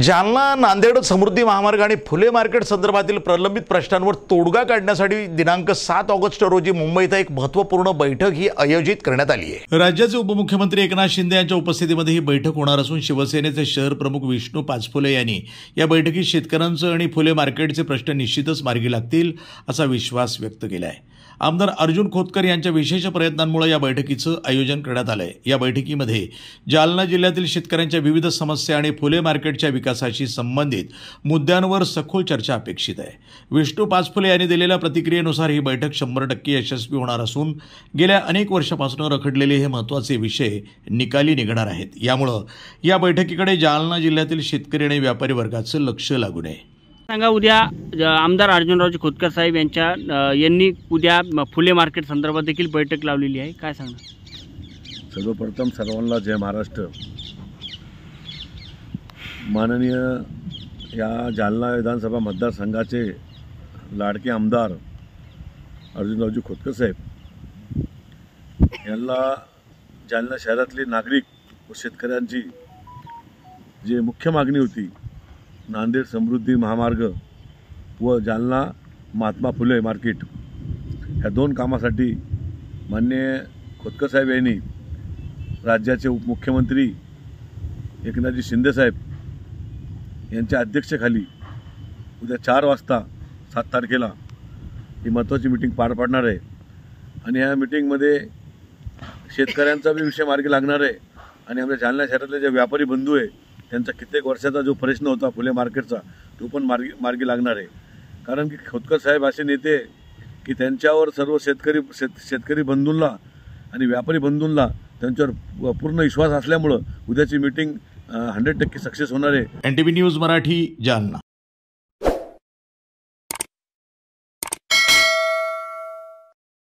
जालना नांदेड समृद्धी महामार्ग आणि फुले मार्केट संदर्भातील प्रलंबित प्रश्नांवर तोडगा काढण्यासाठी दिनांक 7 ऑगस्ट रोजी मुंबईत एक महत्त्वपूर्ण बैठक ही आयोजित करण्यात आली आहे। राज्याचे उपमुख्यमंत्री एकनाथ शिंदे यांच्या उपस्थितीमध्ये ही बैठक होणार असून शिवसेनेचे शहर प्रमुख विष्णू पाचफुले यांनी या बैठकीत शेतकऱ्यांचे आणि फुले मार्केटचे प्रश्न निश्चितच मार्गी लागतील असा विश्वास व्यक्त केला आहे। आमदार अर्जुन खोतकर यांच्या विशेष प्रयत्नांमुळे या बैठकीचं आयोजन करण्यात आलं आहे। या बैठकीमध्ये जालना जिल्ह्यातील शेतकऱ्यांच्या विविध समस्या आणि फुले मार्केटच्या विकासाशी संबंधित मुद्द्यांवर सखोल चर्चा अपेक्षित आहे। विष्णू पाचफुले यांनी दिलेल्या प्रतिक्रियेनुसार ही बैठक 100% यशस्वी होणार असून गेल्या अनेक वर्षापासून रखडलेले हे महत्त्वाचे विषय निकाली निघणार आहेत। यामुळे या बैठकीकडे जालना जिल्ह्यातील शेतकरी आणि व्यापारी वर्गाचं लक्ष लागू नये। सांगा, उद्या आमदार अर्जुनरावजी खोतकर साहेब यांनी उद्या फुले मार्केट संदर्भात देखील बैठक लावलेली आहे, काय सांगणार? सर्वप्रथम सर्वांना जय महाराष्ट्र। माननीय या जालना विधानसभा मतदारसंघाचे लाडके आमदार अर्जुनरावजी खोतकर साहेब यांना जालना शहरातले नागरिक व शेतकऱ्यांची जी मुख्य मागणी होती, नांदेड समृद्धी महामार्ग व जालना महात्मा फुले मार्केट ह्या दोन कामासाठी माननीय खोतकर साहेब यांनी राज्याचे उपमुख्यमंत्री एकनाथजी शिंदे साहेब यांच्या अध्यक्षतेखाली उद्या 4 वाजता 7 तारखेला ही महत्त्वाची मीटिंग पार पडणार आहे। आणि ह्या मीटिंगमध्ये शेतकऱ्यांचा बी विषय मार्गी लागणार आहे आणि आमच्या जालना शहरातले जे व्यापारी बंधू आहे त्यांचा कित्येक वर्षाचा जो प्रश्न होता फुले मार्केटचा तो पण मार्गी लागणार आहे। कारण की खोतकर साहेब असे नेते की त्यांच्यावर सर्व शेतकरी बंधूंना आणि व्यापारी बंधूंना त्यांच्यावर पूर्ण विश्वास असल्यामुळं उद्याची मीटिंग 100% सक्सेस होणार आहे। NTV news Marathi, Jalna.